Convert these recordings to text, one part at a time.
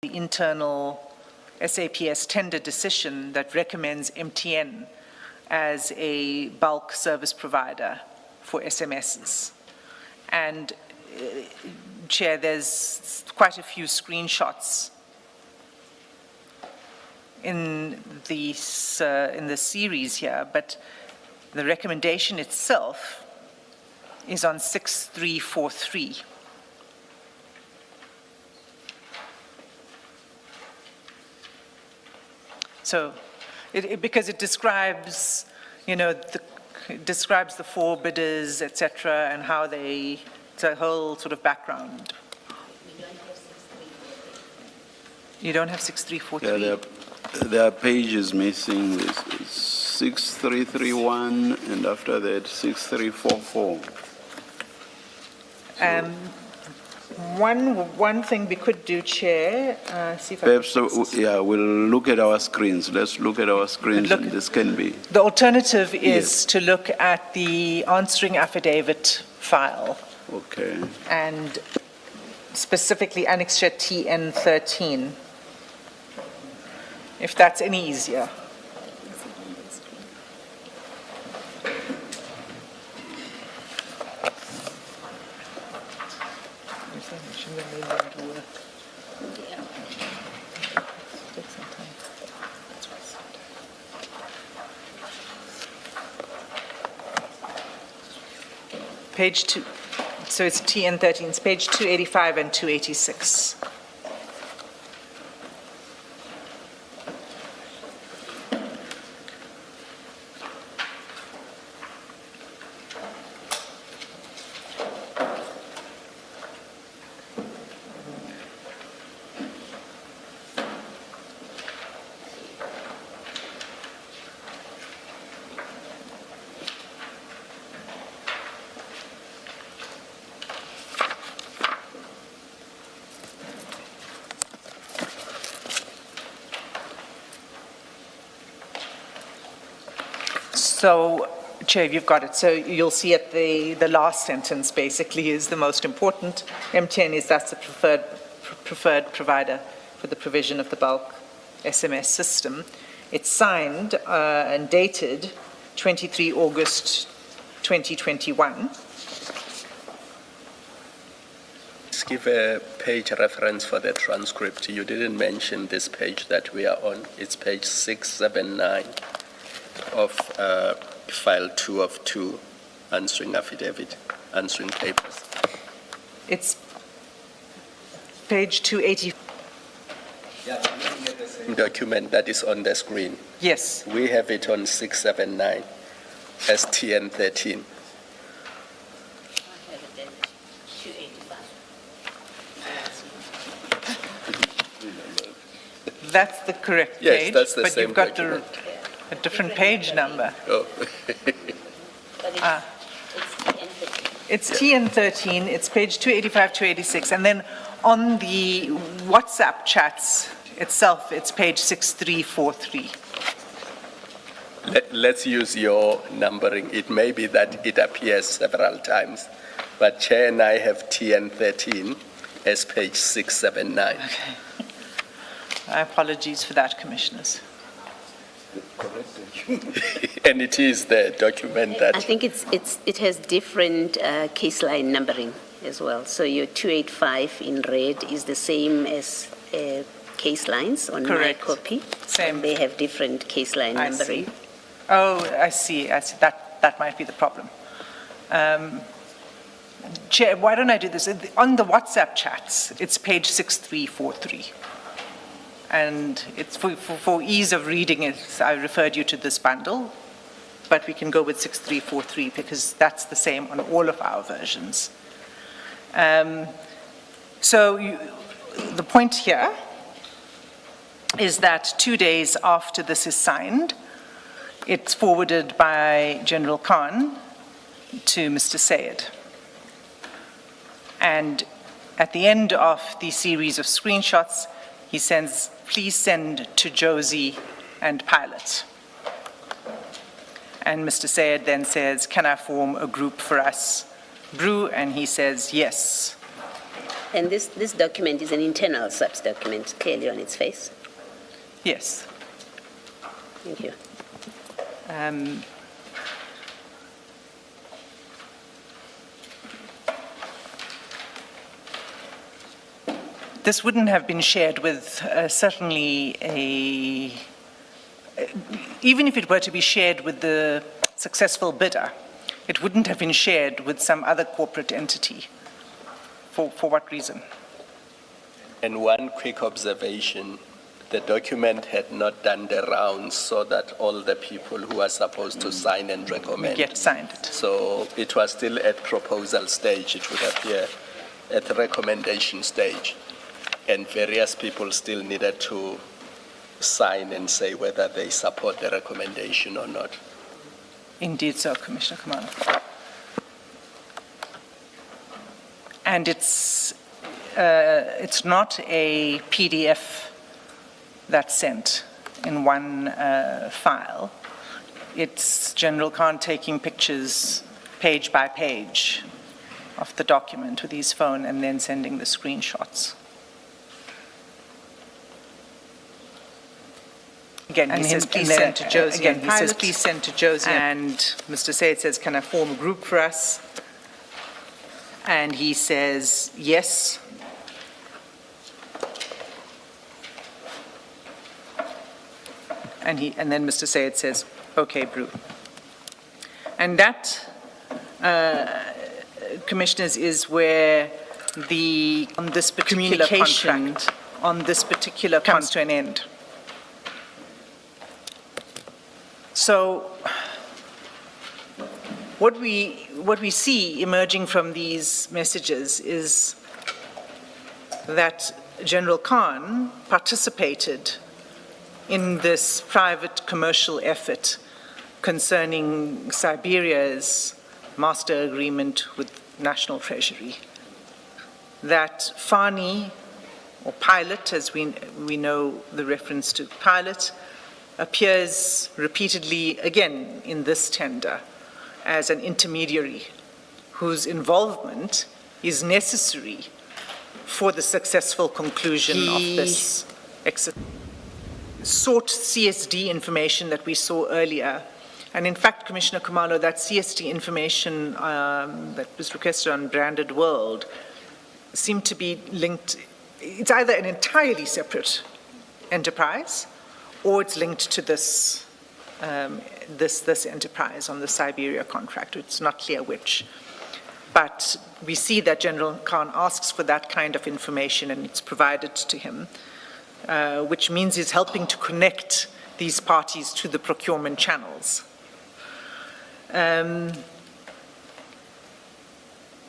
the internal SAPS tender decision that recommends MTN as a bulk service provider for SMSs. And Chair, there's quite a few screenshots in the series here, but the recommendation itself is on 6343. So, because it describes, describes the four bidders, etc., and how they, it's a whole sort of background. You don't have 6343? Yeah, there are pages missing. This is 6331, and after that, 6344. One thing we could do, Chair, see if Perhaps, we'll look at our screens. Let's look at our screens, and this can be. The alternative is to look at the answering affidavit file. Okay. And specifically annexure TN13, if that's any easier. Page 2, so it's TN13, it's page 285 and 286. So, Chair, you've got it. So you'll see at the last sentence basically is the most important. MTN is that's the preferred provider for the provision of the bulk SMS system. It's signed and dated 23 August 2021. Let's give a page reference for the transcript. You didn't mention this page that we are on. It's page 679. Of file 2 of 2, answering affidavit, answering papers. It's page 280. Yeah, I'm looking at the same document that is on the screen. Yes. We have it on 679 as TN13. That's the correct Yes, page, that's the but same you've got document. a different page number. Oh. It's TN13, it's page 285, 286, and then on the WhatsApp chats itself, it's page 6343. Let's use your numbering. It may be that it appears several times, but Chair and I have TN13 as page 679. Okay. My apologies for that, Commissioners. And it is the document that... I think it has different case line numbering as well. So your 285 in red is the same as case lines on Correct. my copy. Same. And they have different case line numbering. See. Oh, I see. That might be the problem. Chair, why don't I do this? On the WhatsApp chats, it's page 6343. And it's for ease of reading it, I referred you to this bundle, but we can go with 6343 because that's the same on all of our versions. The point here is that 2 days after this is signed, it's forwarded by General Khan to Mr. Sayed. And at the end of the series of screenshots, he sends, please send to Josie and Pilot. And Mr. Sayed then says, can I form a group for us, Brew? And he says, yes. And this document is an internal SAPS document, clearly on its face. Yes. Thank you. This wouldn't have been shared with certainly even if it were to be shared with the successful bidder, it wouldn't have been shared with some other corporate entity. For what reason? And one quick observation, the document had not done the rounds so that all the people who are supposed to sign and recommend. Yet signed it. So it was still at proposal stage, it would appear, at the recommendation stage. And various people still needed to sign and say whether they support the recommendation or not. Indeed so, Commissioner Khumalo. And it's not a PDF that's sent in one file. It's General Khan taking pictures page by page of the document with his phone and then sending the screenshots. Again, he says, please send to Josie. Again, he says, please send to Josie. And Mr. Sayed says, can I form a group for us? And he says, yes. And then Mr. Sayed says, okay, Brew. And that, Commissioners, is where on this particular contract, on this particular comes to an end. So what we see emerging from these messages is that General Khan participated in this private commercial effort concerning Siberia's master agreement with National Treasury. That Fani, or pilot, as we know the reference to pilot, appears repeatedly again in this tender as an intermediary whose involvement is necessary for the successful conclusion of this exercise. Sought CSD information that we saw earlier. And in fact, Commissioner Khumalo, that CSD information that was requested on Branded World seemed to be linked. It's either an entirely separate enterprise or it's linked to this enterprise on the Siberia contract. It's not clear which. But we see that General Khan asks for that kind of information and it's provided to him, which means he's helping to connect these parties to the procurement channels.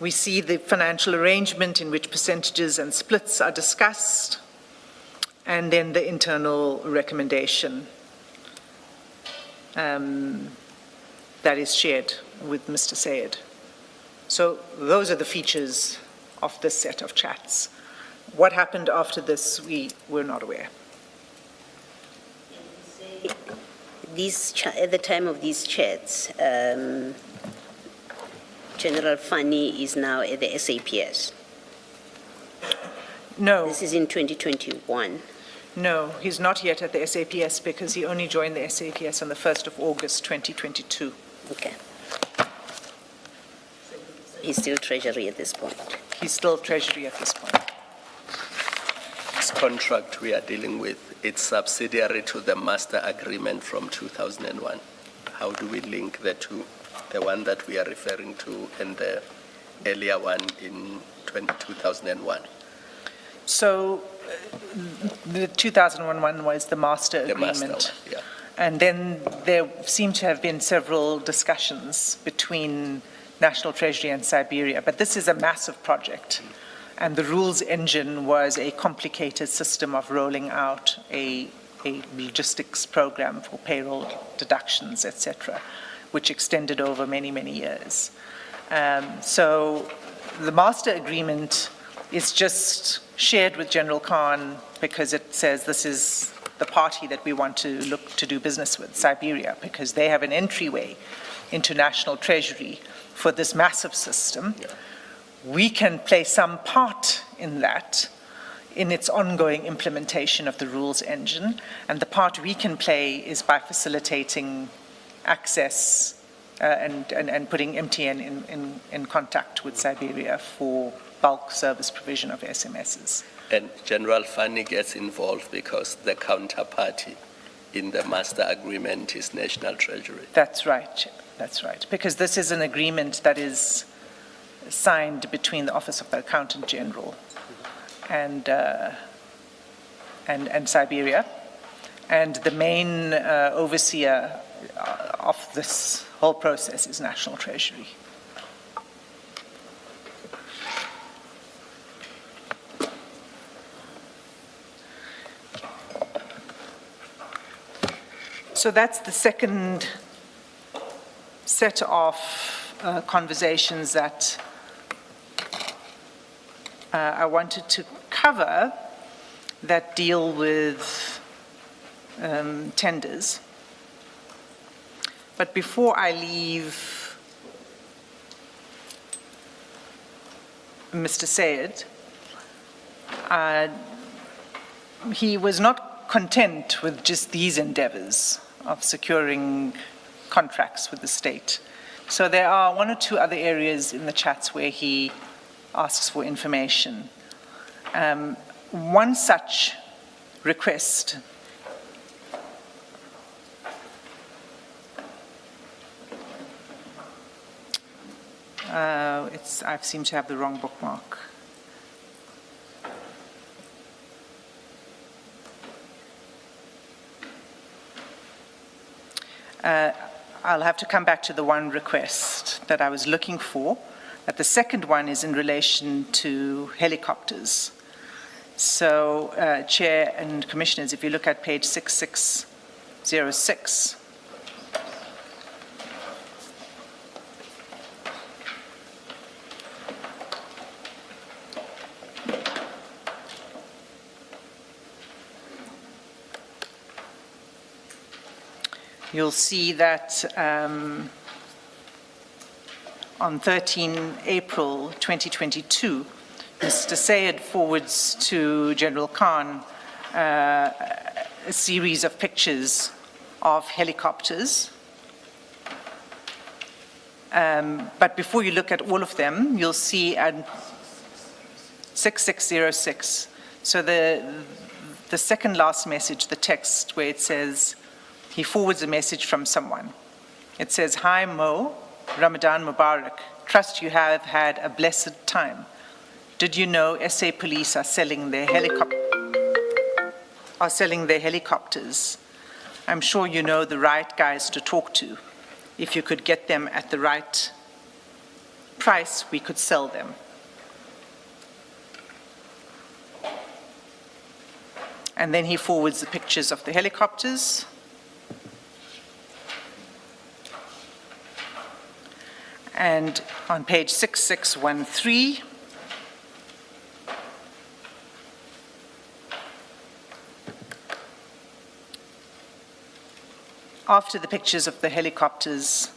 We see the financial arrangement in which percentages and splits are discussed, and then the internal recommendation that is shared with Mr. Sayed. So those are the features of this set of chats. What happened after this, we were not aware. At the time of these chats, General Fani is now at the SAPS. No. This is in 2021. No, he's not yet at the SAPS because he only joined the SAPS on the 1st of August 2022. Okay. He's still Treasury at this point. He's still Treasury at this point. This contract we are dealing with, it's subsidiary to the master agreement from 2001. How do we link the two, the one that we are referring to and the earlier one in 2001? So the 2001 one was the master agreement. The master one, yeah. And then there seem to have been several discussions between National Treasury and Siberia, but this is a massive project. And the rules engine was a complicated system of rolling out a logistics program for payroll deductions, etc., which extended over many, many years. So the master agreement is just shared with General Khan because it says this is the party that we want to look to do business with, Siberia, because they have an entryway into National Treasury for this massive system, we can play some part in that, in its ongoing implementation of the rules engine, and the part we can play is by facilitating access and putting MTN in contact with Siberia for bulk service provision of SMSs. And General Fani gets involved because the counterparty in the master agreement is National Treasury. That's right, because this is an agreement that is signed between the Office of the Accountant General and Siberia, and the main overseer of this whole process is National Treasury. So that's the second set of conversations that I wanted to cover that deal with tenders. But before I leave Mr. Sayed, he was not content with just these endeavors of securing contracts with the state. So there are one or two other areas in the chats where he asks for information. One such request I seem to have the wrong bookmark. I'll have to come back to the one request that I was looking for. But the second one is in relation to helicopters. So, Chair and Commissioners, if you look at page 6606, you'll see that on 13 April 2022, Mr. Sayed forwards to General Khan a series of pictures of helicopters. But before you look at all of them, you'll see at 6606, so the second last message, the text where it says, he forwards a message from someone. It says, "Hi Mo, Ramadan Mubarak. Trust you have had a blessed time. Did you know SA police are selling their helicopters? I'm sure you know the right guys to talk to. If you could get them at the right price, we could sell them." And then he forwards the pictures of the helicopters. And on page 6613, after the pictures of the helicopters,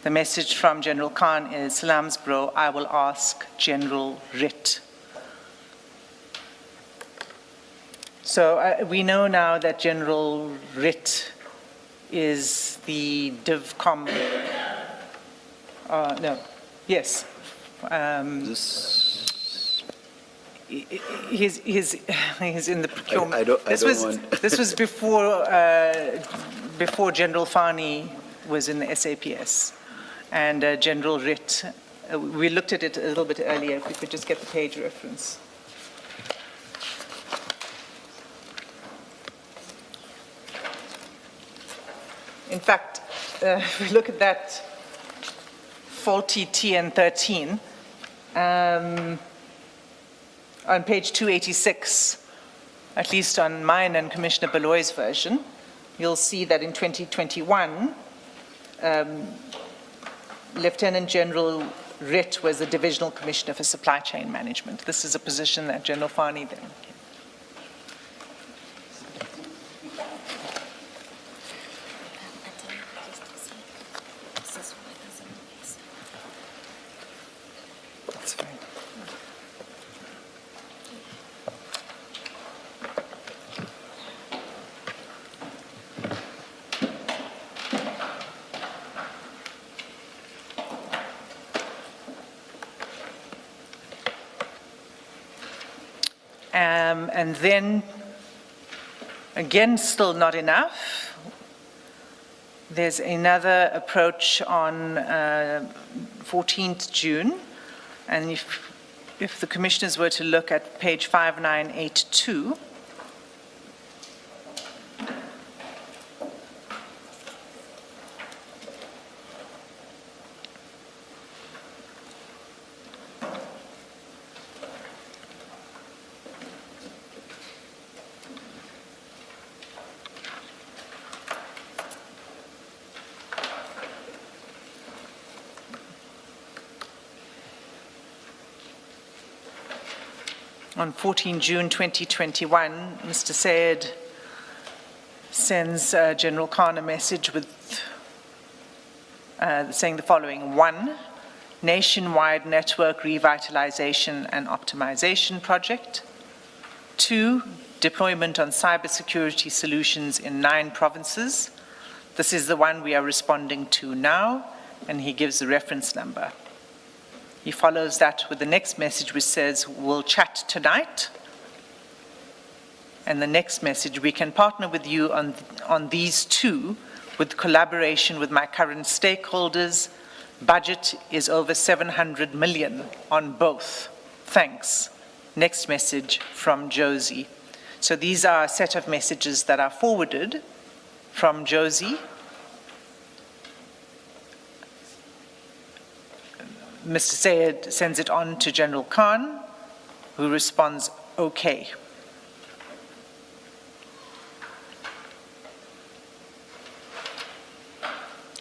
the message from General Khan is, "Salams bro, I will ask General Ritt." So we know now that General Ritt is the DivCom. Yes. He's in the procurement. This was before General Fani was in the SAPS, and General Ritt. We looked at it a little bit earlier. If we could just get the page reference. In fact, if we look at that faulty TN13, on page 286, at least on mine and Commissioner Beloy's version, you'll see that in 2021, Lieutenant General Ritt was the Divisional Commissioner for Supply Chain Management. This is a position that General Fani then. That's fine. And then, again, still not enough. There's another approach on 14th June, and if the commissioners were to look at page 5982, on 14 June 2021, Mr. Sayed sends General Khan a message with saying the following: 1, nationwide network revitalization and optimization project. 2, deployment on cybersecurity solutions in 9 provinces. This is the one we are responding to now, and he gives the reference number. He follows that with the next message, which says, we'll chat tonight. And the next message, we can partner with you on these 2 with collaboration with my current stakeholders. Budget is over 700 million on both. Thanks. Next message from Josie. So these are a set of messages that are forwarded from Josie. Mr. Sayed sends it on to General Khan, who responds, okay.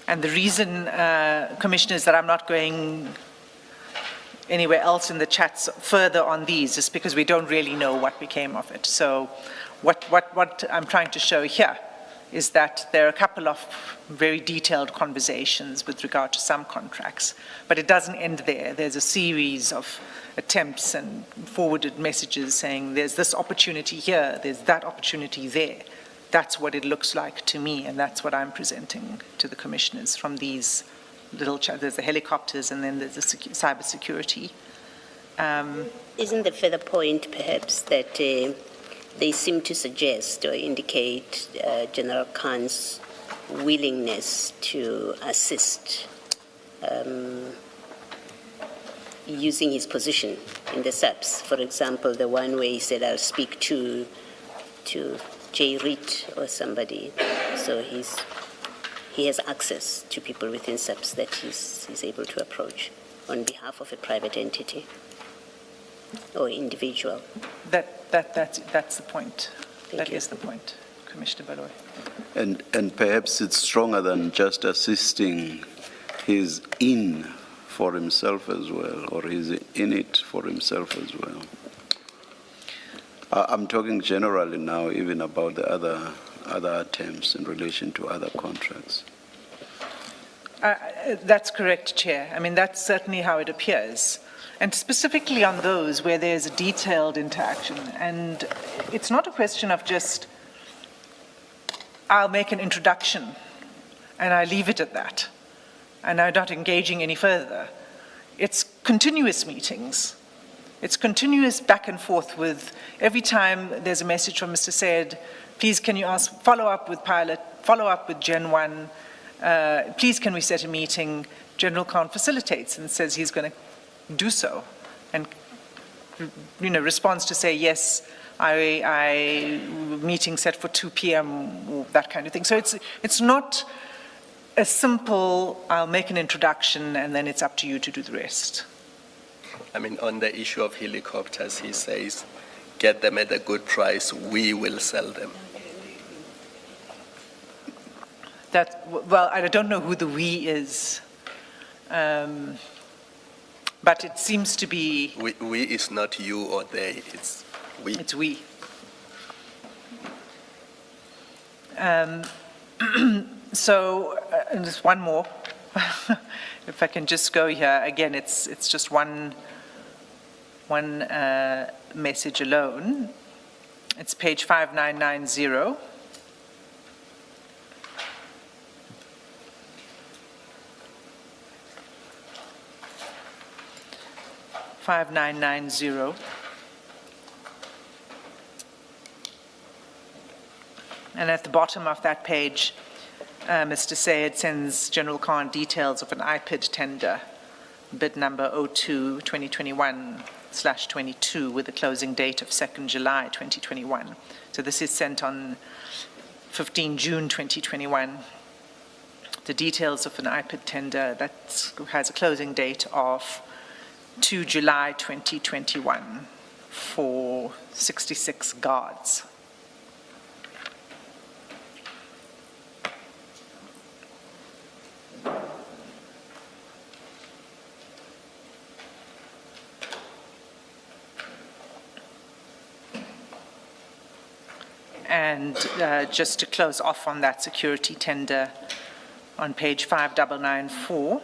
And the reason, Commissioners, that I'm not going anywhere else in the chats further on these is because we don't really know what became of it. So what I'm trying to show here is that there are a couple of very detailed conversations with regard to some contracts, but it doesn't end there. There's a series of attempts and forwarded messages saying there's this opportunity here, there's that opportunity there. That's what it looks like to me, and that's what I'm presenting to the commissioners from these little chats. There's the helicopters, and then there's the cybersecurity. Isn't the further point perhaps that they seem to suggest or indicate General Khan's willingness to assist using his position in the SAPs? For example, the one where he said, I'll speak to J. Reed or somebody. So he has access to people within SAPs that he's able to approach on behalf of a private entity or individual. That's the point. Thank you. Is the point, Commissioner Baloy. And perhaps it's stronger than just assisting. He's in for himself as well, or he's in it for himself as well. I'm talking generally now, even about the other attempts in relation to other contracts. That's correct, Chair. I mean, that's certainly how it appears. And specifically on those where there's a detailed interaction. And it's not a question of just, I'll make an introduction and I leave it at that. And I'm not engaging any further. It's continuous meetings. It's continuous back and forth with, every time there's a message from Mr. Sayed, please can you ask, follow up with pilot, follow up with Gen 1, please can we set a meeting? General Khan facilitates and says he's going to do so, and responds to say, yes, I meeting set for 2 p.m., or that kind of thing. So it's not a simple, I'll make an introduction and then it's up to you to do the rest. I mean, on the issue of helicopters, he says, get them at a good price, we will sell them. Well, I don't know who the we is, but it seems to be... We is not you or they, it's we. It's we. So, and just one more. If I can just go here, again, it's just one message alone. It's page 5990. And at the bottom of that page, Mr. Sayed sends General Khan details of an IPID tender, bid number 02-2021/22, with a closing date of 2nd July 2021. So this is sent on 15 June 2021. The details of an IPID tender that has a closing date of 2 July 2021 for 66 guards. And just to close off on that security tender, on page 5994,